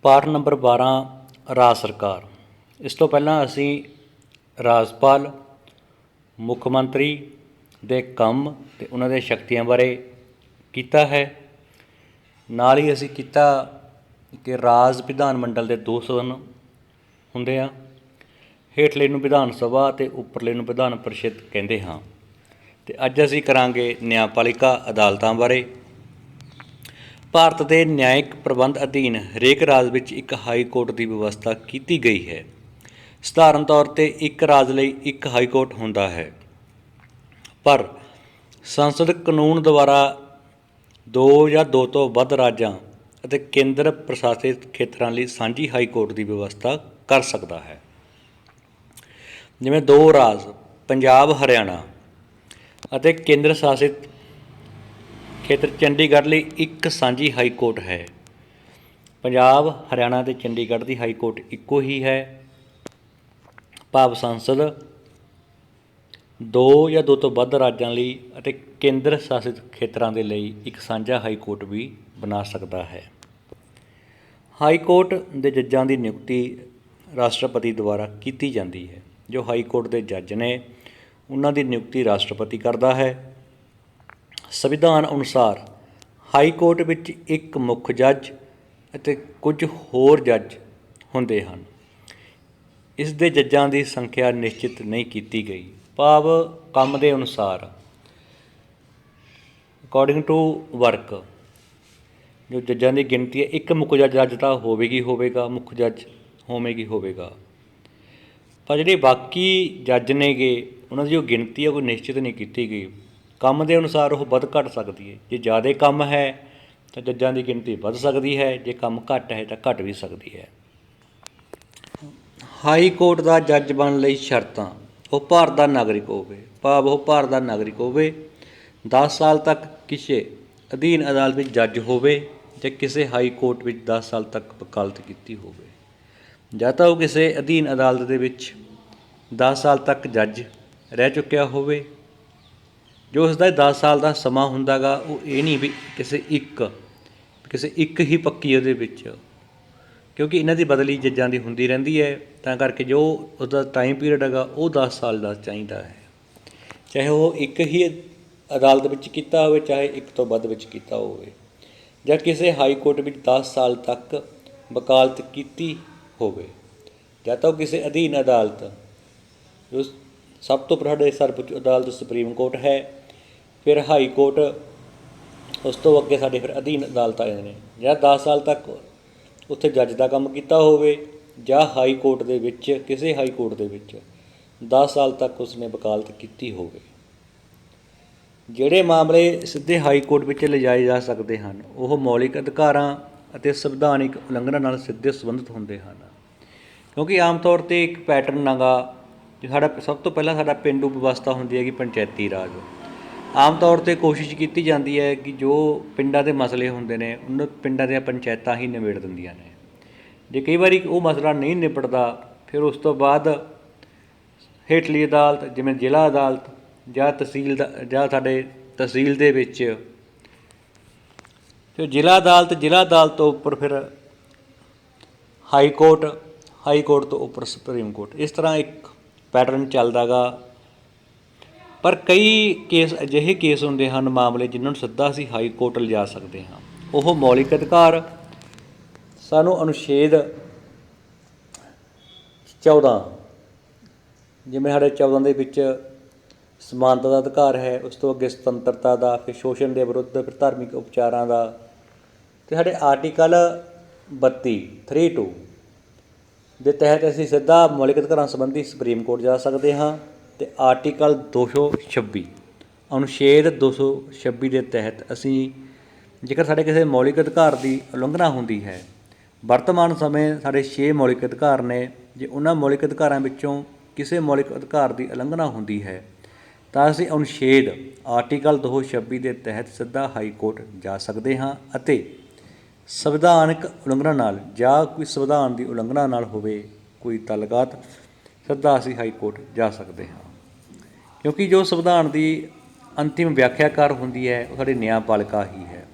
ਪਾਠ ਨੰਬਰ 12 ਰਾਜ ਸਰਕਾਰ। ਇਸ ਤੋਂ ਪਹਿਲਾਂ ਅਸੀਂ ਰਾਜਪਾਲ, ਮੁੱਖ ਮੰਤਰੀ ਦੇ ਕੰਮ ਅਤੇ ਉਹਨਾਂ ਦੀਆਂ ਸ਼ਕਤੀਆਂ ਬਾਰੇ ਕੀਤਾ ਹੈ। ਨਾਲ ਹੀ ਅਸੀਂ ਕੀਤਾ ਕਿ ਰਾਜ ਵਿਧਾਨ ਮੰਡਲ ਦੇ ਦੋ ਸਦਨ ਹੁੰਦੇ ਆ। ਹੇਠਲੇ ਨੂੰ ਵਿਧਾਨ ਸਭਾ ਅਤੇ ਉੱਪਰਲੇ ਨੂੰ ਵਿਧਾਨ ਪਰਿਸ਼ਦ ਕਹਿੰਦੇ ਹਾਂ। ਅਤੇ ਅੱਜ ਅਸੀਂ ਕਰਾਂਗੇ ਨਿਆਂਪਾਲਿਕਾ ਅਦਾਲਤਾਂ ਬਾਰੇ। ਭਾਰਤ ਦੇ ਨਿਆਇਕ ਪ੍ਰਬੰਧ ਅਧੀਨ ਹਰੇਕ ਰਾਜ ਵਿੱਚ ਇੱਕ ਹਾਈ ਕੋਰਟ ਦੀ ਵਿਵਸਥਾ ਕੀਤੀ ਗਈ ਹੈ। ਸਧਾਰਨ ਤੌਰ 'ਤੇ ਇੱਕ ਰਾਜ ਲਈ ਇੱਕ ਹਾਈ ਕੋਰਟ ਹੁੰਦਾ ਹੈ, ਪਰ ਸੰਸਦ ਕਾਨੂੰਨ ਦੁਆਰਾ ਦੋ ਜਾਂ ਦੋ ਤੋਂ ਵੱਧ ਰਾਜਾਂ ਅਤੇ ਕੇਂਦਰ ਪ੍ਰਸ਼ਾਸਿਤ ਖੇਤਰਾਂ ਲਈ ਸਾਂਝੀ ਹਾਈ ਕੋਰਟ ਦੀ ਵਿਵਸਥਾ ਕਰ ਸਕਦਾ ਹੈ। ਜਿਵੇਂ ਦੋ ਰਾਜ ਪੰਜਾਬ, ਹਰਿਆਣਾ ਅਤੇ ਕੇਂਦਰ ਸ਼ਾਸਿਤ ਖੇਤਰ ਚੰਡੀਗੜ੍ਹ ਲਈ ਇੱਕ ਸਾਂਝੀ ਹਾਈ ਕੋਰਟ ਹੈ। ਪੰਜਾਬ, ਹਰਿਆਣਾ ਅਤੇ ਚੰਡੀਗੜ੍ਹ ਦੀ ਹਾਈ ਕੋਰਟ ਇੱਕੋ ਹੀ ਹੈ, ਭਾਵ ਸੰਸਦ ਦੋ ਜਾਂ ਦੋ ਤੋਂ ਵੱਧ ਰਾਜਾਂ ਲਈ ਅਤੇ ਕੇਂਦਰ ਸ਼ਾਸਿਤ ਖੇਤਰਾਂ ਦੇ ਲਈ ਇੱਕ ਸਾਂਝਾ ਹਾਈ ਕੋਰਟ ਵੀ ਬਣਾ ਸਕਦਾ ਹੈ। ਹਾਈ ਕੋਰਟ ਦੇ ਜੱਜਾਂ ਦੀ ਨਿਯੁਕਤੀ ਰਾਸ਼ਟਰਪਤੀ ਦੁਆਰਾ ਕੀਤੀ ਜਾਂਦੀ ਹੈ। ਜੋ ਹਾਈ ਕੋਰਟ ਦੇ ਜੱਜ ਨੇ, ਉਹਨਾਂ ਦੀ ਨਿਯੁਕਤੀ ਰਾਸ਼ਟਰਪਤੀ ਕਰਦਾ ਹੈ। ਸੰਵਿਧਾਨ ਅਨੁਸਾਰ ਹਾਈ ਕੋਰਟ ਵਿੱਚ ਇੱਕ ਮੁੱਖ ਜੱਜ ਅਤੇ ਕੁਝ ਹੋਰ ਜੱਜ ਹੁੰਦੇ ਹਨ। ਇਸ ਦੇ ਜੱਜਾਂ ਦੀ ਸੰਖਿਆ ਨਿਸ਼ਚਿਤ ਨਹੀਂ ਕੀਤੀ ਗਈ, ਭਾਵ ਕੰਮ ਦੇ ਅਨੁਸਾਰ, ਅਕੋਰਡਿੰਗ ਟੂ ਵਰਕ। ਜੋ ਜੱਜਾਂ ਦੀ ਗਿਣਤੀ ਹੈ, ਇੱਕ ਮੁੱਖ ਜੱਜ ਤਾਂ ਹੋਵੇਗਾ, ਮੁੱਖ ਜੱਜ ਹੋਵੇਗਾ। ਪਰ ਜਿਹੜੇ ਬਾਕੀ ਜੱਜ ਨੇਗੇ, ਉਹਨਾਂ ਦੀ ਜੋ ਗਿਣਤੀ ਹੈ ਕੋਈ ਨਿਸ਼ਚਿਤ ਨਹੀਂ ਕੀਤੀ ਗਈ। ਕੰਮ ਦੇ ਅਨੁਸਾਰ ਉਹ ਵੱਧ ਘੱਟ ਸਕਦੀ ਹੈ। ਜੇ ਜ਼ਿਆਦਾ ਕੰਮ ਹੈ ਤਾਂ ਜੱਜਾਂ ਦੀ ਗਿਣਤੀ ਵੱਧ ਸਕਦੀ ਹੈ, ਜੇ ਕੰਮ ਘੱਟ ਹੈ ਤਾਂ ਘੱਟ ਵੀ ਸਕਦੀ ਹੈ। ਹਾਈ ਕੋਰਟ ਦਾ ਜੱਜ ਬਣਨ ਲਈ ਸ਼ਰਤਾਂ: ਉਹ ਭਾਰਤ ਦਾ ਨਾਗਰਿਕ ਹੋਵੇ, ਭਾਵ ਉਹ ਭਾਰਤ ਦਾ ਨਾਗਰਿਕ ਹੋਵੇ, 10 ਸਾਲ ਤੱਕ ਕਿਸੇ ਅਧੀਨ ਅਦਾਲਤ ਵਿੱਚ ਜੱਜ ਹੋਵੇ ਜਾਂ ਕਿਸੇ ਹਾਈ ਕੋਰਟ ਵਿੱਚ 10 ਸਾਲ ਤੱਕ ਵਕਾਲਤ ਕੀਤੀ ਹੋਵੇ, ਜਾਂ ਤਾਂ ਉਹ ਕਿਸੇ ਅਧੀਨ ਅਦਾਲਤ ਦੇ ਵਿੱਚ 10 ਸਾਲ ਤੱਕ ਜੱਜ ਰਹਿ ਚੁੱਕਿਆ ਹੋਵੇ। ਜੋ ਉਸਦਾ 10 ਸਾਲ ਦਾ ਸਮਾਂ ਹੁੰਦਾ ਗਾ, ਉਹ ਇਹ ਨਹੀਂ ਵੀ ਕਿਸੇ ਇੱਕ ਹੀ ਪੱਕੀ ਉਹਦੇ ਵਿੱਚ, ਕਿਉਂਕਿ ਇਹਨਾਂ ਦੀ ਬਦਲੀ ਜੱਜਾਂ ਦੀ ਹੁੰਦੀ ਰਹਿੰਦੀ ਹੈ, ਤਾਂ ਕਰਕੇ ਜੋ ਉਸਦਾ ਟਾਈਮ ਪੀਰੀਅਡ ਹੈਗਾ ਉਹ 10 ਸਾਲ ਦਾ ਚਾਹੀਦਾ ਹੈ। ਚਾਹੇ ਉਹ ਇੱਕ ਹੀ ਅਦਾਲਤ ਵਿੱਚ ਕੀਤਾ ਹੋਵੇ, ਚਾਹੇ ਇੱਕ ਤੋਂ ਵੱਧ ਵਿੱਚ ਕੀਤਾ ਹੋਵੇ, ਜਾਂ ਕਿਸੇ ਹਾਈ ਕੋਰਟ ਵਿੱਚ 10 ਸਾਲ ਤੱਕ ਵਕਾਲਤ ਕੀਤੀ ਹੋਵੇ, ਜਾਂ ਤਾਂ ਉਹ ਕਿਸੇ ਅਧੀਨ ਅਦਾਲਤ, ਜੋ ਸਭ ਤੋਂ ਸਾਡੇ ਸਰਵਉੱਚ ਅਦਾਲਤ ਸੁਪਰੀਮ ਕੋਰਟ ਹੈ, ਫਿਰ ਹਾਈ ਕੋਰਟ, ਉਸ ਤੋਂ ਅੱਗੇ ਸਾਡੇ ਫਿਰ ਅਧੀਨ ਅਦਾਲਤ ਆ ਜਾਂਦੇ ਨੇ, ਜਾਂ 10 ਸਾਲ ਤੱਕ ਉੱਥੇ ਜੱਜ ਦਾ ਕੰਮ ਕੀਤਾ ਹੋਵੇ, ਜਾਂ ਹਾਈ ਕੋਰਟ ਦੇ ਵਿੱਚ, ਕਿਸੇ ਹਾਈ ਕੋਰਟ ਦੇ ਵਿੱਚ 10 ਸਾਲ ਤੱਕ ਉਸਨੇ ਵਕਾਲਤ ਕੀਤੀ ਹੋਵੇ। ਜਿਹੜੇ ਮਾਮਲੇ ਸਿੱਧੇ ਹਾਈ ਕੋਰਟ ਵਿੱਚ ਲਿਜਾਏ ਜਾ ਸਕਦੇ ਹਨ, ਉਹ ਮੌਲਿਕ ਅਧਿਕਾਰਾਂ ਅਤੇ ਸੰਵਿਧਾਨਿਕ ਉਲੰਘਣਾ ਨਾਲ ਸਿੱਧੇ ਸੰਬੰਧਿਤ ਹੁੰਦੇ ਹਨ। ਕਿਉਂਕਿ ਆਮ ਤੌਰ 'ਤੇ ਇੱਕ ਪੈਟਰਨ ਹੈਗਾ, ਜੋ ਸਭ ਤੋਂ ਪਹਿਲਾਂ ਸਾਡਾ ਪੇਂਡੂ ਵਿਵਸਥਾ ਹੁੰਦੀ ਹੈਗੀ, ਪੰਚਾਇਤੀ ਰਾਜ। ਆਮ ਤੌਰ 'ਤੇ ਕੋਸ਼ਿਸ਼ ਕੀਤੀ ਜਾਂਦੀ ਹੈ ਕਿ ਜੋ ਪਿੰਡਾਂ ਦੇ ਮਸਲੇ ਹੁੰਦੇ ਨੇ, ਉਹਨਾਂ ਪਿੰਡਾਂ ਦੀਆਂ ਪੰਚਾਇਤਾਂ ਹੀ ਨਿਬੇੜ ਦਿੰਦੀਆਂ ਨੇ। ਜੇ ਕਈ ਵਾਰੀ ਉਹ ਮਸਲਾ ਨਹੀਂ ਨਿਬੜਦਾ, ਫਿਰ ਉਸ ਤੋਂ ਬਾਅਦ ਹੇਠਲੀ ਅਦਾਲਤ, ਜਿਵੇਂ ਜ਼ਿਲ੍ਹਾ ਅਦਾਲਤ ਜਾਂ ਜਾਂ ਸਾਡੇ ਤਹਿਸੀਲ ਦੇ ਵਿੱਚ, ਫਿਰ ਜ਼ਿਲ੍ਹਾ ਅਦਾਲਤ ਤੋਂ ਉੱਪਰ ਫਿਰ ਹਾਈ ਕੋਰਟ ਤੋਂ ਉੱਪਰ ਸੁਪਰੀਮ ਕੋਰਟ। ਇਸ ਤਰ੍ਹਾਂ ਇੱਕ ਪੈਟਰਨ ਚੱਲਦਾ ਗਾ। ਪਰ ਕਈ ਅਜਿਹੇ ਕੇਸ ਹੁੰਦੇ ਹਨ, ਮਾਮਲੇ ਜਿਨ੍ਹਾਂ ਨੂੰ ਸਿੱਧਾ ਅਸੀਂ ਹਾਈ ਕੋਰਟ ਲਿਜਾ ਸਕਦੇ ਹਾਂ। ਉਹ ਮੌਲਿਕ ਅਧਿਕਾਰ ਸਾਨੂੰ ਅਨੁਛੇਦ 14, ਜਿਵੇਂ ਸਾਡੇ 14 ਦੇ ਵਿੱਚ ਸਮਾਨਤਾ ਦਾ ਅਧਿਕਾਰ ਹੈ, ਉਸ ਤੋਂ ਅੱਗੇ ਸੁਤੰਤਰਤਾ ਦਾ, ਫਿਰ ਸ਼ੋਸ਼ਣ ਦੇ ਵਿਰੁੱਧ, ਫਿਰ ਧਾਰਮਿਕ ਉਪਚਾਰਾਂ ਦਾ, ਅਤੇ ਸਾਡੇ ਆਰਟੀਕਲ 32 ਦੇ ਤਹਿਤ ਅਸੀਂ ਸਿੱਧਾ ਮੌਲਿਕ ਅਧਿਕਾਰਾਂ ਸੰਬੰਧੀ ਸੁਪਰੀਮ ਕੋਰਟ ਜਾ ਸਕਦੇ ਹਾਂ। ਅਤੇ ਆਰਟੀਕਲ 226, ਅਨੁਛੇਦ 226 ਦੇ ਤਹਿਤ ਅਸੀਂ, ਜੇਕਰ ਸਾਡੇ ਕਿਸੇ ਮੌਲਿਕ ਅਧਿਕਾਰ ਦੀ ਉਲੰਘਣਾ ਹੁੰਦੀ ਹੈ, ਵਰਤਮਾਨ ਸਮੇਂ ਸਾਡੇ 6 ਮੌਲਿਕ ਅਧਿਕਾਰ ਨੇ, ਜੇ ਉਹਨਾਂ ਮੌਲਿਕ ਅਧਿਕਾਰਾਂ ਵਿੱਚੋਂ ਕਿਸੇ ਮੌਲਿਕ ਅਧਿਕਾਰ ਦੀ ਉਲੰਘਣਾ ਹੁੰਦੀ ਹੈ, ਤਾਂ ਅਸੀਂ ਅਨੁਛੇਦ ਆਰਟੀਕਲ 226 ਦੇ ਤਹਿਤ ਸਿੱਧਾ ਹਾਈ ਕੋਰਟ ਜਾ ਸਕਦੇ ਹਾਂ। ਅਤੇ ਸੰਵਿਧਾਨਕ ਉਲੰਘਣਾ ਨਾਲ, ਜਾਂ ਕੋਈ ਸੰਵਿਧਾਨ ਦੀ ਉਲੰਘਣਾ ਨਾਲ ਹੋਵੇ ਕੋਈ ਤਾਲੁਕਾਤ, ਸਿੱਧਾ ਅਸੀਂ ਹਾਈ ਕੋਰਟ ਜਾ ਸਕਦੇ ਹਾਂ। ਕਿਉਂਕਿ ਜੋ ਸੰਵਿਧਾਨ ਦੀ ਅੰਤਿਮ ਵਿਆਖਿਆਕਾਰ ਹੁੰਦੀ ਹੈ, ਉਹ ਸਾਡੀ ਨਿਆਂਪਾਲਿਕਾ ਹੀ ਹੈ।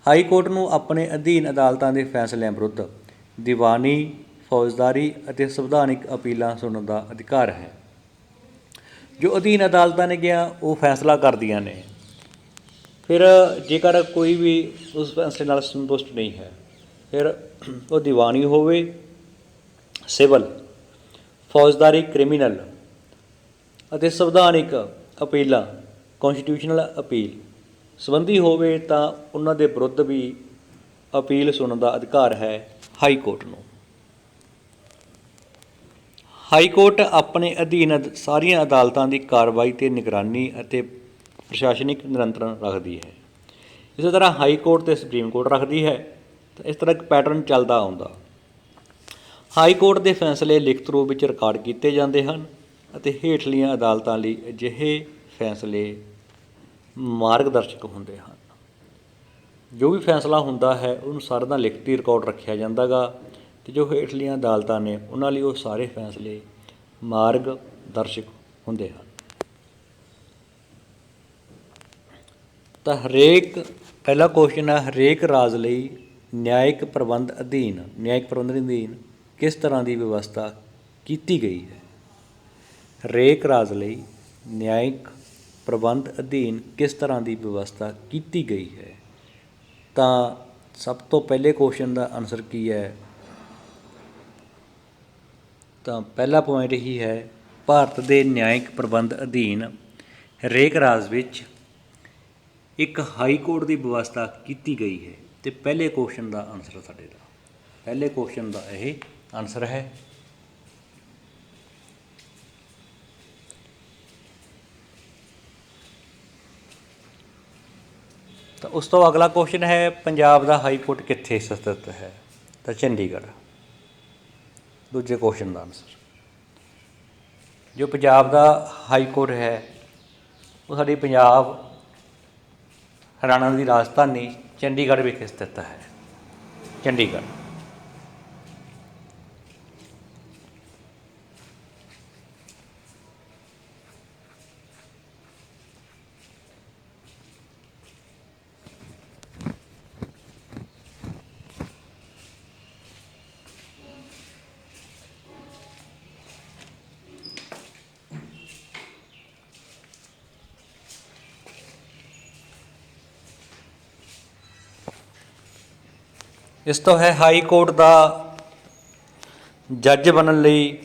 ਹਾਈ ਕੋਰਟ ਨੂੰ ਆਪਣੇ ਅਧੀਨ ਅਦਾਲਤਾਂ ਦੇ ਫੈਸਲਿਆਂ ਵਿਰੁੱਧ ਦੀਵਾਨੀ, ਫੌਜਦਾਰੀ ਅਤੇ ਸੰਵਿਧਾਨਿਕ ਅਪੀਲਾਂ ਸੁਣਨ ਦਾ ਅਧਿਕਾਰ ਹੈ। ਜੋ ਅਧੀਨ ਅਦਾਲਤਾਂ ਨੇਗੀਆਂ ਉਹ ਫੈਸਲਾ ਕਰਦੀਆਂ ਨੇ। ਫਿਰ ਜੇਕਰ ਕੋਈ ਵੀ ਉਸ ਫੈਸਲੇ ਨਾਲ ਸੰਤੁਸ਼ਟ ਨਹੀਂ ਹੈ, ਫਿਰ ਉਹ ਦੀਵਾਨੀ ਹੋਵੇ, ਸਿਵਲ, ਫੌਜਦਾਰੀ, ਕ੍ਰਿਮੀਨਲ ਅਤੇ ਸੰਵਿਧਾਨਿਕ ਅਪੀਲਾਂ, ਕੌਂਸਟੀਟਿਊਸ਼ਨਲ ਅਪੀਲ ਸੰਬੰਧੀ ਹੋਵੇ ਤਾਂ ਉਹਨਾਂ ਦੇ ਵਿਰੁੱਧ ਵੀ ਅਪੀਲ ਸੁਣਨ ਦਾ ਅਧਿਕਾਰ ਹੈ ਹਾਈ ਕੋਰਟ ਨੂੰ। ਹਾਈ ਕੋਰਟ ਆਪਣੇ ਅਧੀਨ ਸਾਰੀਆਂ ਅਦਾਲਤਾਂ ਦੀ ਕਾਰਵਾਈ 'ਤੇ ਨਿਗਰਾਨੀ ਅਤੇ ਪ੍ਰਸ਼ਾਸਨਿਕ ਨਿਯੰਤਰਣ ਰੱਖਦੀ ਹੈ। ਇਸੇ ਤਰ੍ਹਾਂ ਹਾਈ ਕੋਰਟ ਅਤੇ ਸੁਪਰੀਮ ਕੋਰਟ ਰੱਖਦੀ ਹੈ। ਤਾਂ ਇਸ ਤਰ੍ਹਾਂ ਇੱਕ ਪੈਟਰਨ ਚੱਲਦਾ ਆਉਂਦਾ। ਹਾਈ ਕੋਰਟ ਦੇ ਫੈਸਲੇ ਲਿਖਤ ਰੂਪ ਵਿੱਚ ਰਿਕਾਰਡ ਕੀਤੇ ਜਾਂਦੇ ਹਨ ਅਤੇ ਹੇਠਲੀਆਂ ਅਦਾਲਤਾਂ ਲਈ ਅਜਿਹੇ ਫੈਸਲੇ ਮਾਰਗਦਰਸ਼ਕ ਹੁੰਦੇ ਹਨ। ਜੋ ਵੀ ਫੈਸਲਾ ਹੁੰਦਾ ਹੈ ਉਹਨੂੰ ਸਾਰਿਆਂ ਦਾ ਲਿਖਤੀ ਰਿਕਾਰਡ ਰੱਖਿਆ ਜਾਂਦਾ ਗਾ, ਅਤੇ ਜੋ ਹੇਠਲੀਆਂ ਅਦਾਲਤਾਂ ਨੇ ਉਹਨਾਂ ਲਈ ਉਹ ਸਾਰੇ ਫੈਸਲੇ ਮਾਰਗਦਰਸ਼ਕ ਹੁੰਦੇ ਹਨ। ਤਾਂ ਪਹਿਲਾ ਕੁਐਸਚਨ ਹੈ, ਹਰੇਕ ਰਾਜ ਲਈ ਨਿਆਇਕ ਪ੍ਰਬੰਧ ਅਧੀਨ ਕਿਸ ਤਰ੍ਹਾਂ ਦੀ ਵਿਵਸਥਾ ਕੀਤੀ ਗਈ ਹੈ? ਹਰੇਕ ਰਾਜ ਲਈ ਨਿਆਇਕ ਪ੍ਰਬੰਧ ਅਧੀਨ ਕਿਸ ਤਰ੍ਹਾਂ ਦੀ ਵਿਵਸਥਾ ਕੀਤੀ ਗਈ ਹੈ? ਤਾਂ ਸਭ ਤੋਂ ਪਹਿਲੇ ਕੁਐਸਚਨ ਦਾ ਆਨਸਰ ਕੀ ਹੈ? ਤਾਂ ਪਹਿਲਾ ਪੁਆਇੰਟ ਇਹੀ ਹੈ, ਭਾਰਤ ਦੇ ਨਿਆਇਕ ਪ੍ਰਬੰਧ ਅਧੀਨ ਹਰੇਕ ਰਾਜ ਵਿੱਚ ਇੱਕ ਹਾਈ ਕੋਰਟ ਦੀ ਵਿਵਸਥਾ ਕੀਤੀ ਗਈ ਹੈ। ਅਤੇ ਪਹਿਲੇ ਕੁਐਸਚਨ ਦਾ ਆਨਸਰ ਸਾਡੇ ਦਾ ਪਹਿਲੇ ਕੁਐਸਚਨ ਦਾ ਇਹ ਆਨਸਰ ਹੈ। ਤਾਂ ਉਸ ਤੋਂ ਅਗਲਾ ਕੁਐਸਚਨ ਹੈ, ਪੰਜਾਬ ਦਾ ਹਾਈ ਕੋਰਟ ਕਿੱਥੇ ਸਥਿਤ ਹੈ? ਤਾਂ ਚੰਡੀਗੜ੍ਹ। ਦੂਜੇ ਕੁਐਸਚਨ ਦਾ ਆਨਸਰ, ਜੋ ਪੰਜਾਬ ਦਾ ਹਾਈ ਕੋਰਟ ਹੈ ਉਹ ਸਾਡੀ ਪੰਜਾਬ ਹਰਿਆਣਾ ਦੀ ਰਾਜਧਾਨੀ ਚੰਡੀਗੜ੍ਹ ਵਿਖੇ ਸਥਿਤ ਹੈ। ਚੰਡੀਗੜ੍ਹ। ਇਸ ਤੋਂ ਹੈ, ਹਾਈ ਕੋਰਟ ਦਾ ਜੱਜ ਬਣਨ ਲਈ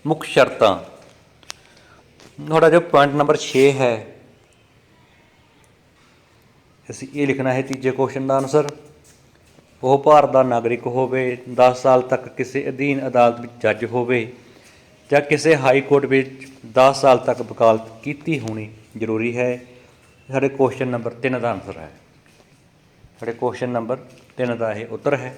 ਮੁੱਖ ਸ਼ਰਤਾਂ। ਤੁਹਾਡਾ ਜੋ ਪੁਆਇੰਟ ਨੰਬਰ 6 ਹੈ, ਅਸੀਂ ਇਹ ਲਿਖਣਾ ਹੈ ਤੀਜੇ ਕੁਐਸਚਨ ਦਾ ਆਨਸਰ। ਉਹ ਭਾਰਤ ਦਾ ਨਾਗਰਿਕ ਹੋਵੇ, 10 ਸਾਲ ਤੱਕ ਕਿਸੇ ਅਧੀਨ ਅਦਾਲਤ ਵਿੱਚ ਜੱਜ ਹੋਵੇ ਜਾਂ ਕਿਸੇ ਹਾਈ ਕੋਰਟ ਵਿੱਚ 10 ਸਾਲ ਤੱਕ ਵਕਾਲਤ ਕੀਤੀ ਹੋਣੀ ਜ਼ਰੂਰੀ ਹੈ। ਸਾਡੇ ਕੁਐਸਚਨ ਨੰਬਰ 3 ਦਾ ਆਨਸਰ ਹੈ। ਸਾਡੇ ਕੁਐਸਚਨ ਨੰਬਰ 3 ਦਾ ਇਹ ਉੱਤਰ ਹੈ।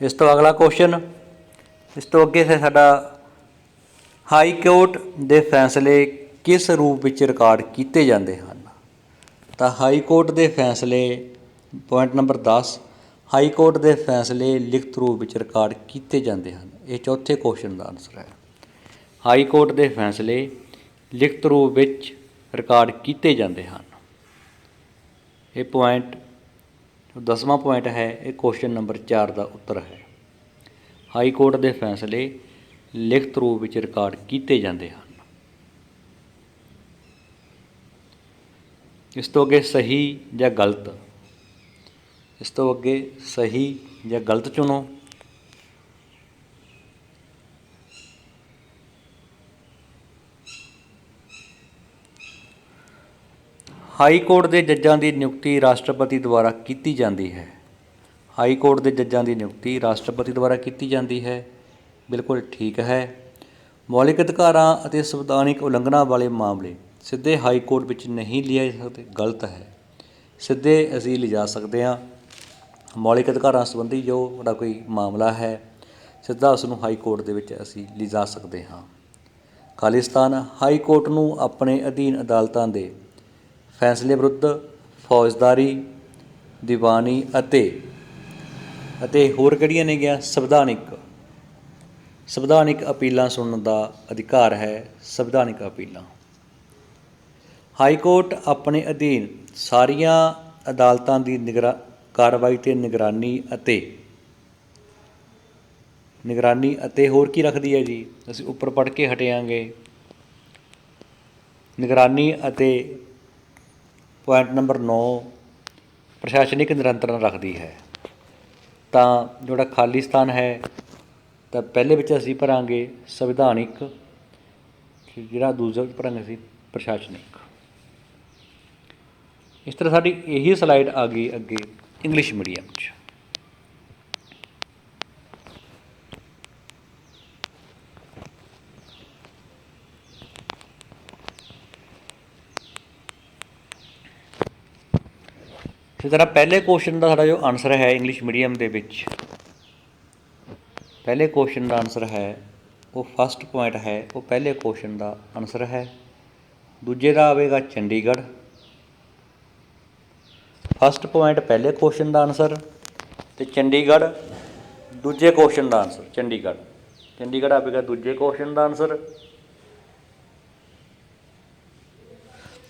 ਇਸ ਤੋਂ ਅਗਲਾ ਕੁਐਸਚਨ, ਇਸ ਤੋਂ ਅੱਗੇ ਹੈ ਸਾਡਾ, ਹਾਈ ਕੋਰਟ ਦੇ ਫੈਸਲੇ ਕਿਸ ਰੂਪ ਵਿੱਚ ਰਿਕਾਰਡ ਕੀਤੇ ਜਾਂਦੇ ਹਨ? ਤਾਂ ਹਾਈ ਕੋਰਟ ਦੇ ਫੈਸਲੇ, ਪੁਆਇੰਟ ਨੰਬਰ 10, ਹਾਈ ਕੋਰਟ ਦੇ ਫੈਸਲੇ ਲਿਖਤ ਰੂਪ ਵਿੱਚ ਰਿਕਾਰਡ ਕੀਤੇ ਜਾਂਦੇ ਹਨ। ਇਹ ਚੌਥੇ ਕੁਐਸਚਨ ਦਾ ਆਨਸਰ ਹੈ। ਹਾਈ ਕੋਰਟ ਦੇ ਫੈਸਲੇ ਲਿਖਤ ਰੂਪ ਵਿੱਚ ਰਿਕਾਰਡ ਕੀਤੇ ਜਾਂਦੇ ਹਨ। ਇਹ ਪੁਆਇੰਟ 10ਵਾਂ ਪੁਆਇੰਟ ਹੈ, ਇਹ ਕੁਐਸਚਨ ਨੰਬਰ 4 ਦਾ ਉੱਤਰ ਹੈ। ਹਾਈ ਕੋਰਟ ਦੇ ਫੈਸਲੇ ਲਿਖਤ ਰੂਪ ਵਿੱਚ ਰਿਕਾਰਡ ਕੀਤੇ ਜਾਂਦੇ ਹਨ। ਇਸ ਤੋਂ ਅੱਗੇ ਸਹੀ ਜਾਂ ਗਲਤ, ਇਸ ਤੋਂ ਅੱਗੇ ਸਹੀ ਜਾਂ ਗਲਤ ਚੁਣੋ। ਹਾਈ ਕੋਰਟ ਦੇ ਜੱਜਾਂ ਦੀ ਨਿਯੁਕਤੀ ਰਾਸ਼ਟਰਪਤੀ ਦੁਆਰਾ ਕੀਤੀ ਜਾਂਦੀ ਹੈ। ਹਾਈ ਕੋਰਟ ਦੇ ਜੱਜਾਂ ਦੀ ਨਿਯੁਕਤੀ ਰਾਸ਼ਟਰਪਤੀ ਦੁਆਰਾ ਕੀਤੀ ਜਾਂਦੀ ਹੈ। ਬਿਲਕੁਲ ਠੀਕ ਹੈ। ਮੌਲਿਕ ਅਧਿਕਾਰਾਂ ਅਤੇ ਸੰਵਿਧਾਨਿਕ ਉਲੰਘਣਾ ਵਾਲੇ ਮਾਮਲੇ ਸਿੱਧੇ ਹਾਈ ਕੋਰਟ ਵਿੱਚ ਨਹੀਂ ਲਿਆਏ ਸਕਦੇ। ਗਲਤ ਹੈ। ਸਿੱਧੇ ਅਸੀਂ ਲਿਜਾ ਸਕਦੇ ਹਾਂ। ਮੌਲਿਕ ਅਧਿਕਾਰਾਂ ਸੰਬੰਧੀ ਜੋ ਸਾਡਾ ਕੋਈ ਮਾਮਲਾ ਹੈ, ਸਿੱਧਾ ਉਸ ਨੂੰ ਹਾਈ ਕੋਰਟ ਦੇ ਵਿੱਚ ਅਸੀਂ ਲਿਜਾ ਸਕਦੇ ਹਾਂ। ਖਾਲਿਸਤਾਨ, ਹਾਈ ਕੋਰਟ ਨੂੰ ਆਪਣੇ ਅਧੀਨ ਅਦਾਲਤਾਂ ਦੇ ਫੈਸਲੇ ਵਿਰੁੱਧ ਫੌਜਦਾਰੀ, ਦੀਵਾਨੀ ਅਤੇ ਅਤੇ ਹੋਰ ਕਿਹੜੀਆਂ ਨੇਗੀਆਂ? ਸੰਵਿਧਾਨਿਕ ਅਪੀਲਾਂ ਸੁਣਨ ਦਾ ਅਧਿਕਾਰ ਹੈ। ਸੰਵਿਧਾਨਿਕ ਅਪੀਲਾਂ। ਹਾਈ ਕੋਰਟ ਆਪਣੇ ਅਧੀਨ ਸਾਰੀਆਂ ਅਦਾਲਤਾਂ ਦੀ ਕਾਰਵਾਈ 'ਤੇ ਨਿਗਰਾਨੀ ਅਤੇ ਹੋਰ ਕੀ ਰੱਖਦੀ ਹੈ ਜੀ? ਅਸੀਂ ਉੱਪਰ ਪੜ੍ਹ ਕੇ ਹਟਿਆਂਗੇ। ਨਿਗਰਾਨੀ ਅਤੇ ਪੁਆਇੰਟ ਨੰਬਰ 9 ਪ੍ਰਸ਼ਾਸਨਿਕ ਨਿਰੰਤਰਣ ਰੱਖਦੀ ਹੈ। ਤਾਂ ਜਿਹੜਾ ਖਾਲੀ ਸਥਾਨ ਹੈ ਤਾਂ ਪਹਿਲੇ ਵਿੱਚ ਅਸੀਂ ਭਰਾਂਗੇ ਸੰਵਿਧਾਨਿਕ, ਜਿਹੜਾ ਦੂਜਾ ਵਿੱਚ ਭਰਾਂਗੇ ਅਸੀਂ ਪ੍ਰਸ਼ਾਸਨਿਕ। ਇਸ ਤਰ੍ਹਾਂ ਸਾਡੀ ਇਹੀ ਸਲਾਈਡ ਆ ਗਈ ਅੱਗੇ ਇੰਗਲਿਸ਼ ਮੀਡੀਅਮ 'ਚ। ਇਸੇ ਤਰ੍ਹਾਂ ਪਹਿਲੇ ਕੁਐਸਚਨ ਦਾ ਸਾਡਾ ਜੋ ਆਨਸਰ ਹੈ ਇੰਗਲਿਸ਼ ਮੀਡੀਅਮ ਦੇ ਵਿੱਚ, ਪਹਿਲੇ ਕੁਐਸਚਨ ਦਾ ਆਨਸਰ ਹੈ ਉਹ ਫਸਟ ਪੁਆਇੰਟ ਹੈ, ਉਹ ਪਹਿਲੇ ਕੁਐਸਚਨ ਦਾ ਆਨਸਰ ਹੈ। ਦੂਜੇ ਦਾ ਆਵੇਗਾ ਚੰਡੀਗੜ੍ਹ। ਫਸਟ ਪੁਆਇੰਟ ਪਹਿਲੇ ਕੁਐਸਚਨ ਦਾ ਆਨਸਰ ਅਤੇ ਚੰਡੀਗੜ੍ਹ ਦੂਜੇ ਕੁਐਸਚਨ ਦਾ ਆਨਸਰ। ਚੰਡੀਗੜ੍ਹ ਆਵੇਗਾ ਦੂਜੇ ਕੁਐਸਚਨ ਦਾ ਆਨਸਰ।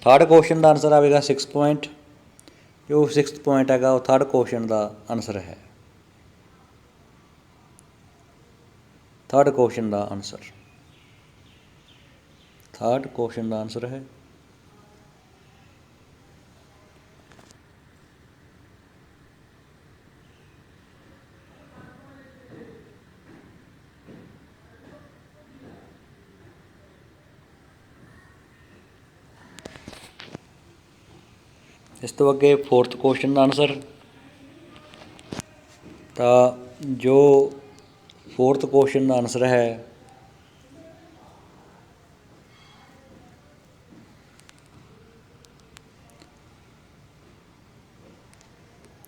ਥਰਡ ਕੁਐਸਚਨ ਦਾ ਆਨਸਰ ਆਵੇਗਾ 6 ਪੁਆਇੰਟ। ਜੋ 6 ਪੁਆਇੰਟ ਹੈਗਾ ਉਹ ਥਰਡ ਕੁਐਸਚਨ ਦਾ ਆਨਸਰ ਹੈ। ਥਰਡ ਕੁਐਸਚਨ ਦਾ ਆਨਸਰ ਹੈ। ਇਸ ਤੋਂ ਅੱਗੇ ਫੋਰਥ ਕੁਐਸਚਨ ਦਾ ਆਨਸਰ, ਤਾਂ ਜੋ ਫੋਰਥ ਕੁਐਸਚਨ ਦਾ ਆਨਸਰ ਹੈ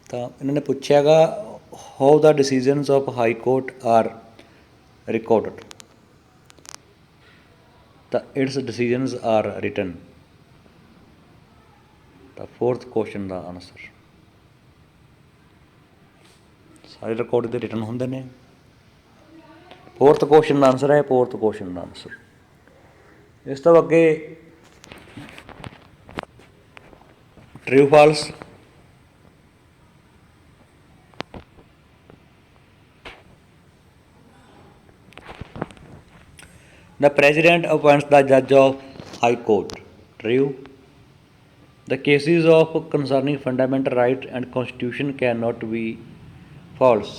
ਤਾਂ ਇਹਨਾਂ ਨੇ ਪੁੱਛਿਆ ਗਾ how the decisions of high court are recorded, ਤਾਂ ਇਟਸ ਡਿਸੀਜ਼ਨਸ ਆਰ ਰਿਟਨ। ਤਾਂ ਫੋਰਥ ਕੁਐਸਚਨ ਦਾ ਆਨਸਰ ਸਾਰੇ ਰਿਕਾਰਡ ਦੇ ਰਿਟਨ ਹੁੰਦੇ ਨੇ। ਫੋਰਥ ਕੁਐਸਚਨ ਦਾ ਆਨਸਰ ਹੈ ਫੋਰਥ ਕੁਐਸਚਨ ਦਾ ਆਨਸਰ। ਇਸ ਤੋਂ ਅੱਗੇ true false. The President appoints the judge of High Court. True. The cases of concerning fundamental right and constitution cannot be false.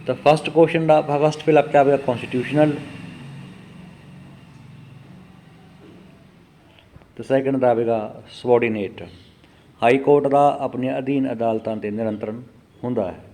The first question, the first fill up is constitutional. The second is subordinate. High Court ਦਾ ਆਪਣੇ ਅਧੀਨ ਅਦਾਲਤਾਂ 'ਤੇ ਨਿਰੰਤਰਨ ਹੁੰਦਾ ਹੈ।